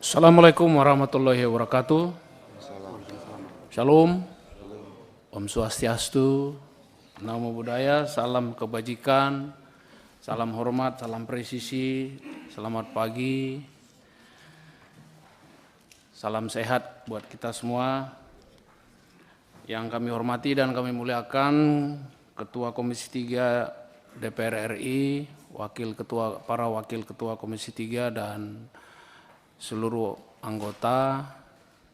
Assalamualaikum warahmatullahi wabarakatuh. Shalom, Om Swastiastu, Namo Buddhaya, salam kebajikan, salam hormat, salam presisi, selamat pagi, salam sehat buat kita semua. Yang kami hormati dan kami muliakan Ketua Komisi 3 DPR RI, para wakil Ketua Komisi 3 dan seluruh anggota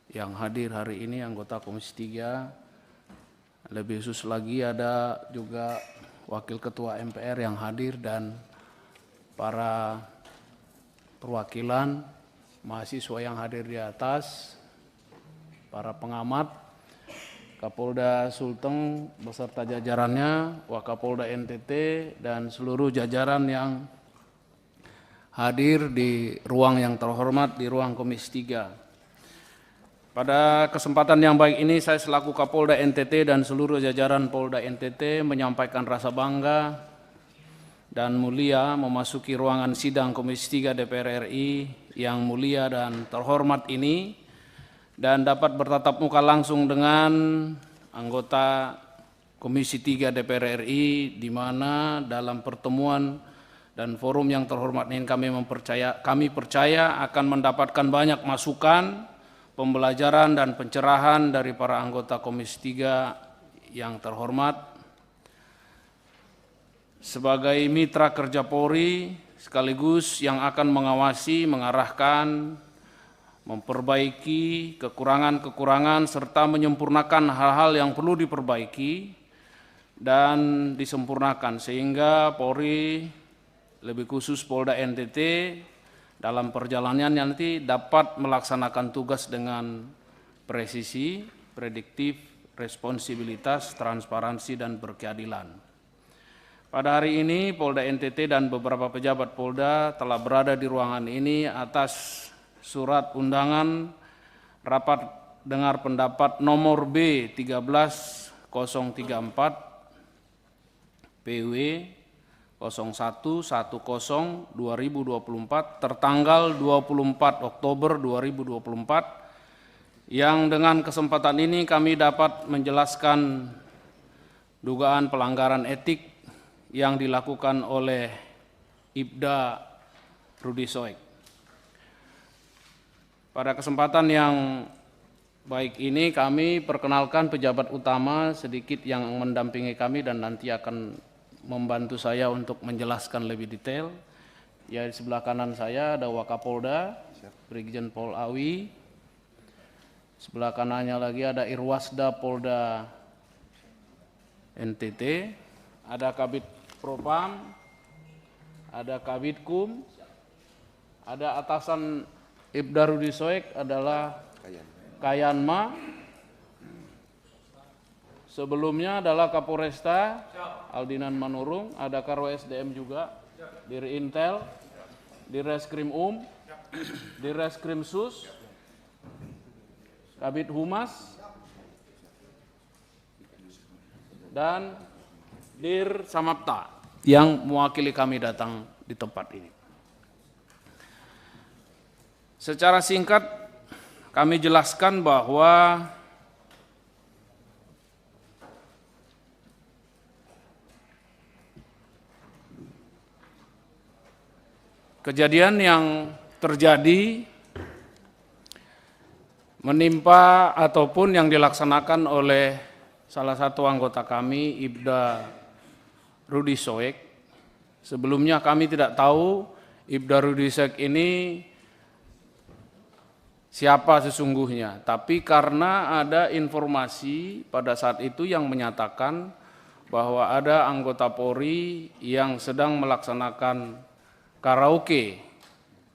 yang hadir hari ini, anggota Komisi 3. Lebih khusus lagi ada juga Wakil Ketua MPR yang hadir dan para perwakilan mahasiswa yang hadir di atas, para pengamat, Kapolda Sulteng beserta jajarannya, Wakapolda NTT, dan seluruh jajaran yang hadir di ruang yang terhormat, di ruang Komisi 3. Pada kesempatan yang baik ini saya selaku Kapolda NTT dan seluruh jajaran Polda NTT menyampaikan rasa bangga dan mulia memasuki ruangan sidang Komisi 3 DPR RI yang mulia dan terhormat ini dan dapat bertatap muka langsung dengan anggota Komisi 3 DPR RI, di mana dalam pertemuan dan forum yang terhormat ini kami percaya akan mendapatkan banyak masukan, pembelajaran dan pencerahan dari para anggota Komisi 3 yang terhormat. Sebagai mitra kerja Polri sekaligus yang akan mengawasi, mengarahkan, memperbaiki kekurangan-kekurangan serta menyempurnakan hal-hal yang perlu diperbaiki dan disempurnakan sehingga Polri, lebih khusus Polda NTT, dalam perjalanannya nanti dapat melaksanakan tugas dengan presisi, prediktif, responsibilitas, transparansi, dan berkeadilan. Pada hari ini Polda NTT dan beberapa pejabat Polda telah berada di ruangan ini atas surat undangan rapat dengar pendapat nomor B13034 PW 0110/2024 tertanggal 24 Oktober 2024, yang dengan kesempatan ini kami dapat menjelaskan dugaan pelanggaran etik yang dilakukan oleh Ibda Rudi Soek. Pada kesempatan yang baik ini kami perkenalkan pejabat utama sedikit yang mendampingi kami dan nanti akan membantu saya untuk menjelaskan lebih detail. Ya, di sebelah kanan saya ada Wakapolda, Brigjen Pol Awi. Sebelah kanannya lagi ada Irwasda Polda NTT, ada Kabid Propam, ada Kabidkum, ada atasan Ibda Rudi Soek adalah Kayanma. Sebelumnya adalah Kapolresta Aldinan Manurung, ada Karo SDM juga, Dir Intel, Dir Reskrim Dir Reskrim Sus, Kabid Humas, dan Dir Samapta yang mewakili kami datang di tempat ini. Secara singkat kami jelaskan bahwa kejadian yang terjadi menimpa ataupun yang dilaksanakan oleh salah satu anggota kami, Ibda Rudi Soek. Sebelumnya kami tidak tahu Ibda Rudi Soek ini siapa sesungguhnya, tapi karena ada informasi pada saat itu yang menyatakan bahwa ada anggota Polri yang sedang melaksanakan karaoke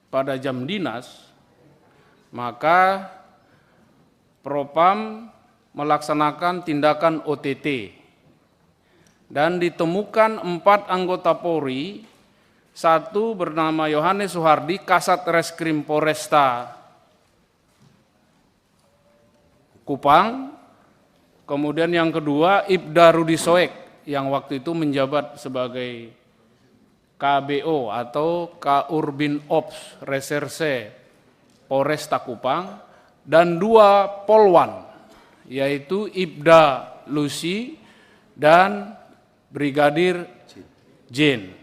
pada jam dinas, maka Propam melaksanakan tindakan OTT dan ditemukan 4 anggota Polri, satu bernama Yohanes Suhardi, Kasat Reskrim Polresta Kupang, kemudian yang kedua Ibda Rudi Soek yang waktu itu menjabat sebagai KBO atau Kaurbin Ops Reserse Polresta Kupang, dan 2 polwan, yaitu Ibda Lucy dan Brigadir Jin.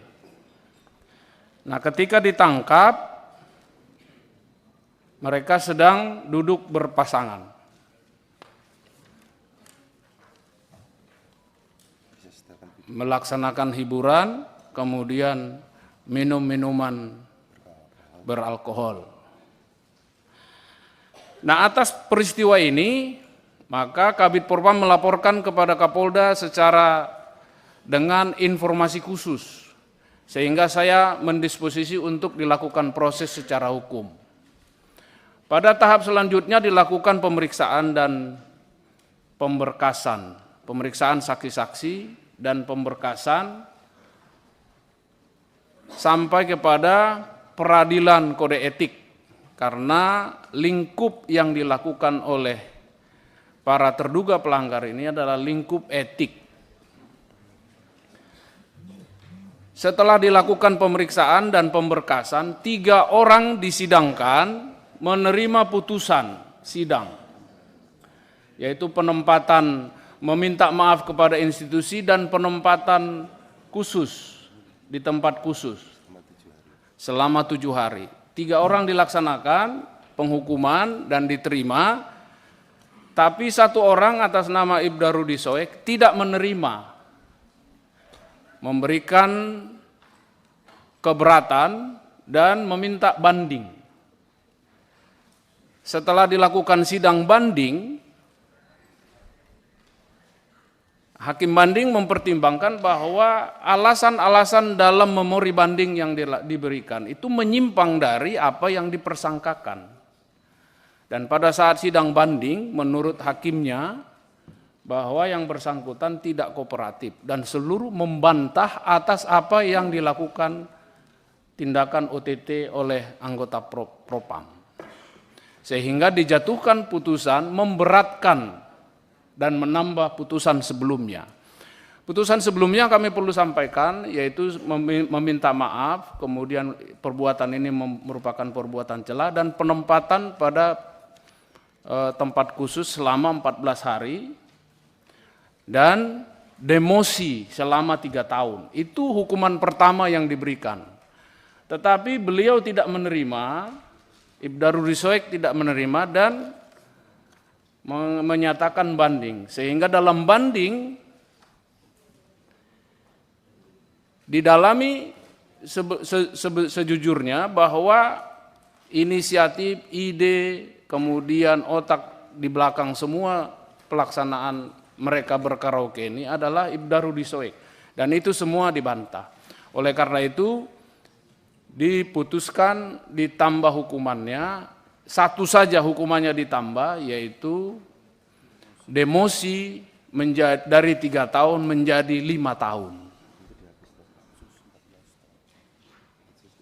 Nah, ketika ditangkap, mereka sedang duduk berpasangan. Melaksanakan hiburan, kemudian minum minuman beralkohol. Nah, atas peristiwa ini, maka Kabid Propam melaporkan kepada Kapolda secara dengan informasi khusus, sehingga saya mendisposisi untuk dilakukan proses secara hukum. Pada tahap selanjutnya dilakukan pemeriksaan dan pemberkasan, pemeriksaan saksi-saksi dan pemberkasan sampai kepada peradilan kode etik, karena lingkup yang dilakukan oleh para terduga pelanggar ini adalah lingkup etik. Setelah dilakukan pemeriksaan dan pemberkasan, 3 orang disidangkan menerima putusan sidang, yaitu penempatan meminta maaf kepada institusi dan penempatan khusus di tempat khusus selama 7 hari. 3 orang dilaksanakan penghukuman dan diterima, tapi 1 orang atas nama Ibda Rudi Soek tidak menerima, memberikan keberatan dan meminta banding. Setelah dilakukan sidang banding, Hakim banding mempertimbangkan bahwa alasan-alasan dalam memori banding yang diberikan itu menyimpang dari apa yang dipersangkakan. Dan pada saat sidang banding, menurut hakimnya, bahwa yang bersangkutan tidak kooperatif dan seluruh membantah atas apa yang dilakukan tindakan OTT oleh anggota Propam. Sehingga dijatuhkan putusan memberatkan dan menambah putusan sebelumnya. Putusan sebelumnya kami perlu sampaikan, yaitu meminta maaf, kemudian perbuatan ini merupakan perbuatan celah dan penempatan pada tempat khusus selama 14 hari dan demosi selama 3 tahun. Itu hukuman pertama yang diberikan. Tetapi beliau tidak menerima, Ibda Rudi Soek tidak menerima dan menyatakan banding, sehingga dalam banding didalami sejujurnya bahwa inisiatif, ide, kemudian otak di belakang semua pelaksanaan mereka berkaraoke ini adalah Ibda Rudi Soek, dan itu semua dibantah. Oleh karena itu diputuskan ditambah hukumannya. 1 saja hukumannya ditambah, yaitu demosi dari 3 tahun menjadi 5 tahun.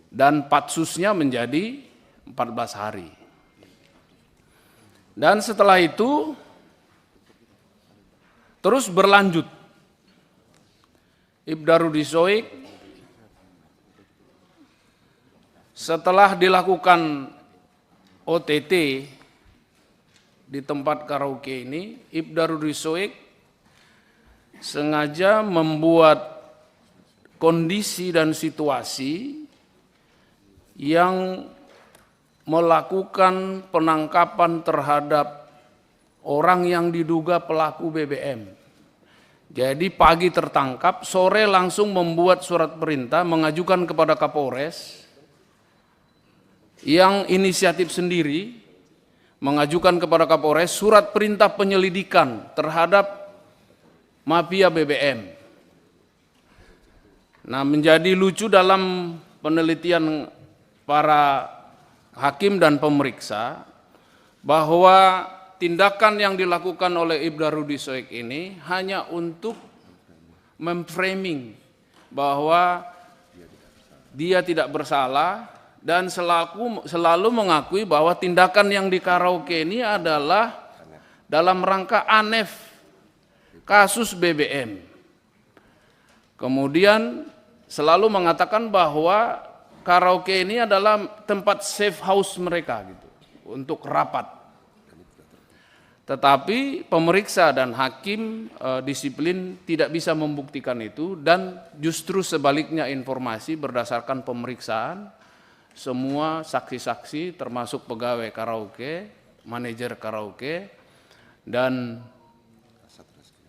Dan patsusnya menjadi 14 hari. Dan setelah itu terus berlanjut. Ibda Rudi Soek setelah dilakukan OTT di tempat karaoke ini, Ibda Rudi Soek sengaja membuat kondisi dan situasi yang melakukan penangkapan terhadap orang yang diduga pelaku BBM. Jadi pagi tertangkap, sore langsung membuat surat perintah mengajukan kepada Kapolres yang inisiatif sendiri mengajukan kepada Kapolres surat perintah penyelidikan terhadap mafia BBM. Nah, menjadi lucu dalam penelitian para hakim dan pemeriksa bahwa tindakan yang dilakukan oleh Ibda Rudi Soek ini hanya untuk memframing bahwa dia tidak bersalah dan selalu mengakui bahwa tindakan yang di karaoke ini adalah dalam rangka anef kasus BBM. Kemudian selalu mengatakan bahwa karaoke ini adalah tempat safe house mereka gitu. untuk rapat. Tetapi pemeriksa dan hakim disiplin tidak bisa membuktikan itu, dan justru sebaliknya informasi berdasarkan pemeriksaan semua saksi-saksi termasuk pegawai karaoke, manajer karaoke, dan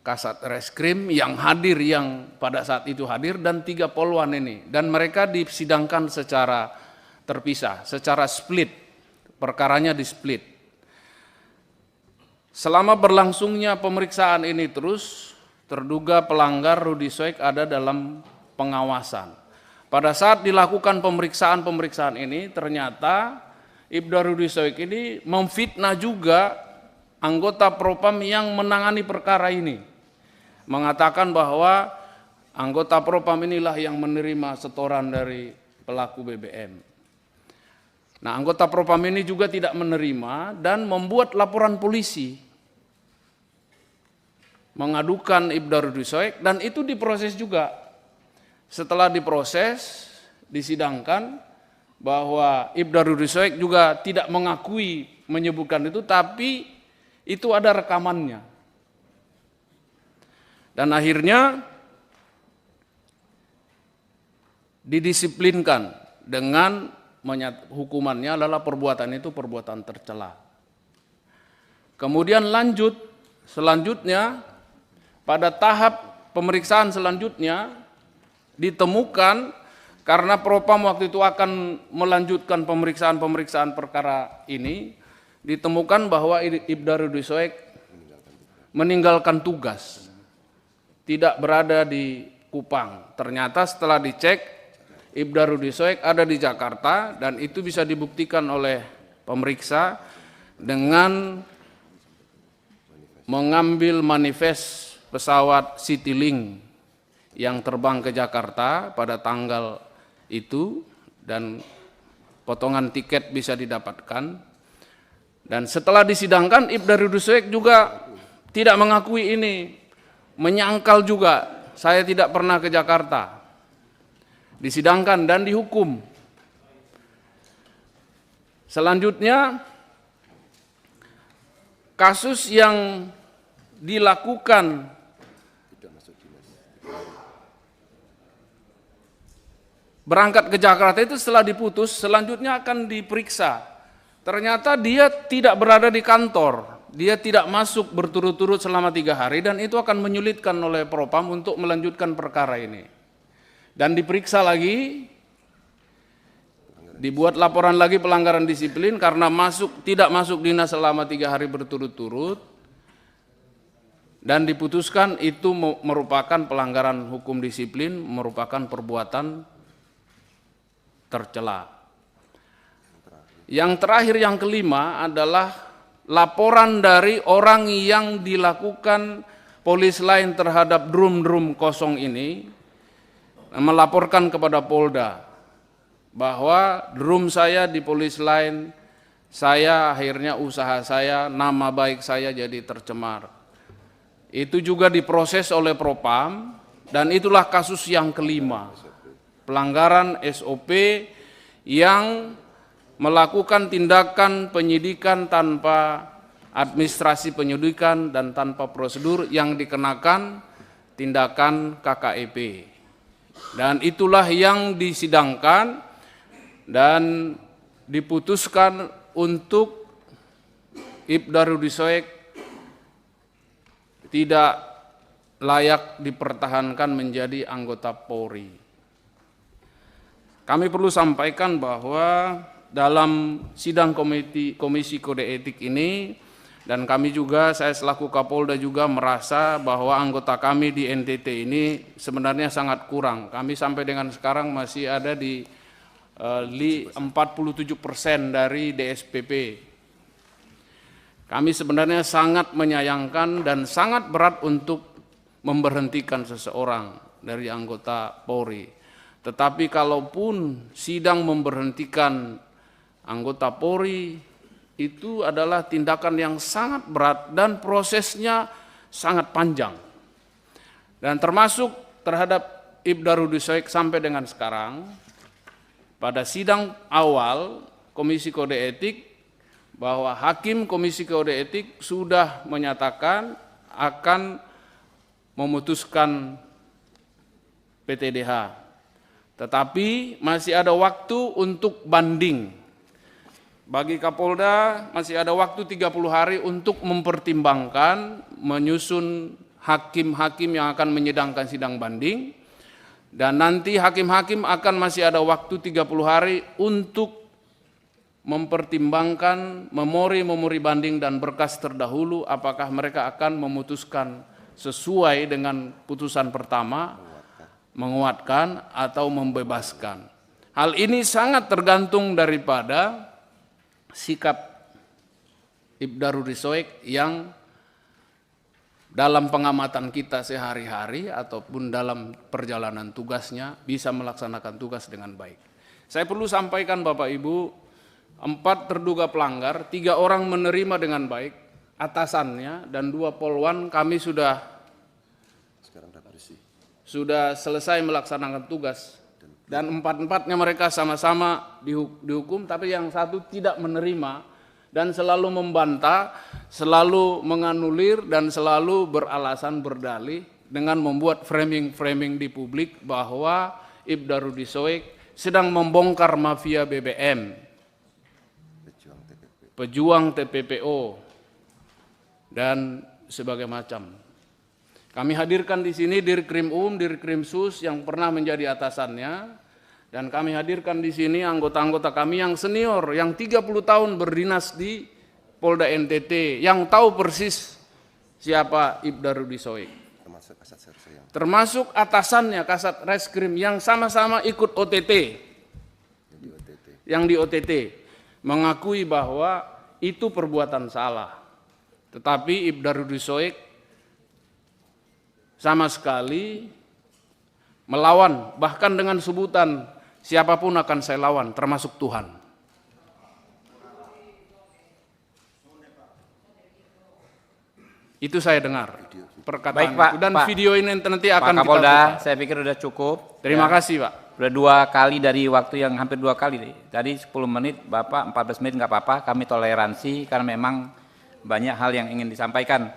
Kasat Reskrim yang hadir, yang pada saat itu hadir, dan 3 polwan ini. Dan mereka disidangkan secara terpisah, secara split, perkaranya di split. Selama berlangsungnya pemeriksaan ini terus, terduga pelanggar Rudy Soek ada dalam pengawasan. Pada saat dilakukan pemeriksaan ini, ternyata Ibda Rudy Soek ini memfitnah juga anggota Propam yang menangani perkara ini. Mengatakan bahwa anggota Propam inilah yang menerima setoran dari pelaku BBM. Nah, anggota Propam ini juga tidak menerima dan membuat laporan polisi, mengadukan Ibda Rudy Soek, dan itu diproses juga. Setelah diproses, disidangkan bahwa Ibda Rudy Soek juga tidak mengakui menyebutkan itu, tapi itu ada rekamannya. Dan akhirnya didisiplinkan dengan hukumannya adalah perbuatan itu perbuatan tercela. Kemudian selanjutnya pada tahap pemeriksaan selanjutnya ditemukan, karena Propam waktu itu akan melanjutkan pemeriksaan perkara ini, ditemukan bahwa Ibda Rudy Soek meninggalkan tugas, tidak berada di Kupang. Ternyata setelah dicek, Ibda Rudy Soek ada di Jakarta, dan itu bisa dibuktikan oleh pemeriksa dengan mengambil manifest pesawat Citylink yang terbang ke Jakarta pada tanggal itu, dan potongan tiket bisa didapatkan. Dan setelah disidangkan, Ibda Rudy Soek juga tidak mengakui ini, menyangkal juga, saya tidak pernah ke Jakarta. Disidangkan dan dihukum. Selanjutnya, kasus yang dilakukan berangkat ke Jakarta itu setelah diputus, selanjutnya akan diperiksa. Ternyata dia tidak berada di kantor, dia tidak masuk berturut-turut selama 3 hari, dan itu akan menyulitkan oleh Propam untuk melanjutkan perkara ini. Dan diperiksa lagi, dibuat laporan lagi pelanggaran disiplin karena tidak masuk dinas selama 3 hari berturut-turut, dan diputuskan itu merupakan pelanggaran hukum disiplin, merupakan perbuatan tercela. Yang terakhir, yang kelima adalah laporan dari orang yang dilakukan polis lain terhadap drum kosong ini, melaporkan kepada Polda bahwa drum saya di polis lain, saya akhirnya usaha saya, nama baik saya jadi tercemar. Itu juga diproses oleh Propam, dan itulah kasus yang kelima. Pelanggaran SOP yang melakukan tindakan penyidikan tanpa administrasi penyidikan dan tanpa prosedur yang dikenakan tindakan KKEP. Dan itulah yang disidangkan dan diputuskan untuk Ibda Rudy Soek tidak layak dipertahankan menjadi anggota Polri. Kami perlu sampaikan bahwa dalam sidang Komisi Kode Etik ini, dan kami juga, saya selaku Kapolda juga merasa bahwa anggota kami di NTT ini sebenarnya sangat kurang. Kami sampai dengan sekarang masih ada di 47% dari DSPP. Kami sebenarnya sangat menyayangkan dan sangat berat untuk memberhentikan seseorang dari anggota Polri. Tetapi kalaupun sidang memberhentikan anggota Polri, itu adalah tindakan yang sangat berat dan prosesnya sangat panjang. Dan termasuk terhadap Ibda Rudy Soek sampai dengan sekarang, pada sidang awal Komisi Kode Etik bahwa Hakim Komisi Kode Etik sudah menyatakan akan memutuskan PTDH. Tetapi masih ada waktu untuk banding. Bagi Kapolda masih ada waktu 30 hari untuk mempertimbangkan, menyusun hakim-hakim yang akan menyidangkan sidang banding. Dan nanti hakim-hakim akan masih ada waktu 30 hari untuk mempertimbangkan memori banding dan berkas terdahulu apakah mereka akan memutuskan sesuai dengan putusan pertama, menguatkan atau membebaskan. Hal ini sangat tergantung daripada sikap Ibda Rudi Soek yang dalam pengamatan kita sehari-hari ataupun dalam perjalanan tugasnya bisa melaksanakan tugas dengan baik. Saya perlu sampaikan Bapak Ibu, 4 terduga pelanggar, 3 orang menerima dengan baik, atasannya dan 2 polwan kami sudah selesai melaksanakan tugas. Dan 4-empatnya mereka sama-sama dihukum, tapi yang satu tidak menerima dan selalu membantah, selalu menganulir dan selalu beralasan berdalih dengan membuat framing di publik bahwa Ibda Rudi Soek sedang membongkar mafia BBM, pejuang TPPO dan sebagai macam. Kami hadirkan di sini Dirkrim Dirkrim Sus yang pernah menjadi atasannya, dan kami hadirkan di sini anggota-anggota kami yang senior, yang 30 tahun berdinas di Polda NTT, yang tahu persis siapa Ibda Rudi Soek. Termasuk atasannya Kasat Reskrim yang sama-sama ikut OTT, yang di OTT, mengakui bahwa itu perbuatan salah. Tetapi Ibda Rudi Soek sama sekali melawan, bahkan dengan sebutan siapapun akan saya lawan, termasuk Tuhan. Itu saya dengar perkataan baik, Pak, itu. Dan Pak, video ini nanti akan Pak Kapolda, kita putar. saya pikir sudah cukup. Terima kasih Pak. Sudah 2 kali dari waktu yang hampir 2 kali. Tadi 10 menit, Bapak 14 menit nggak apa-apa, kami toleransi karena memang banyak hal yang ingin disampaikan.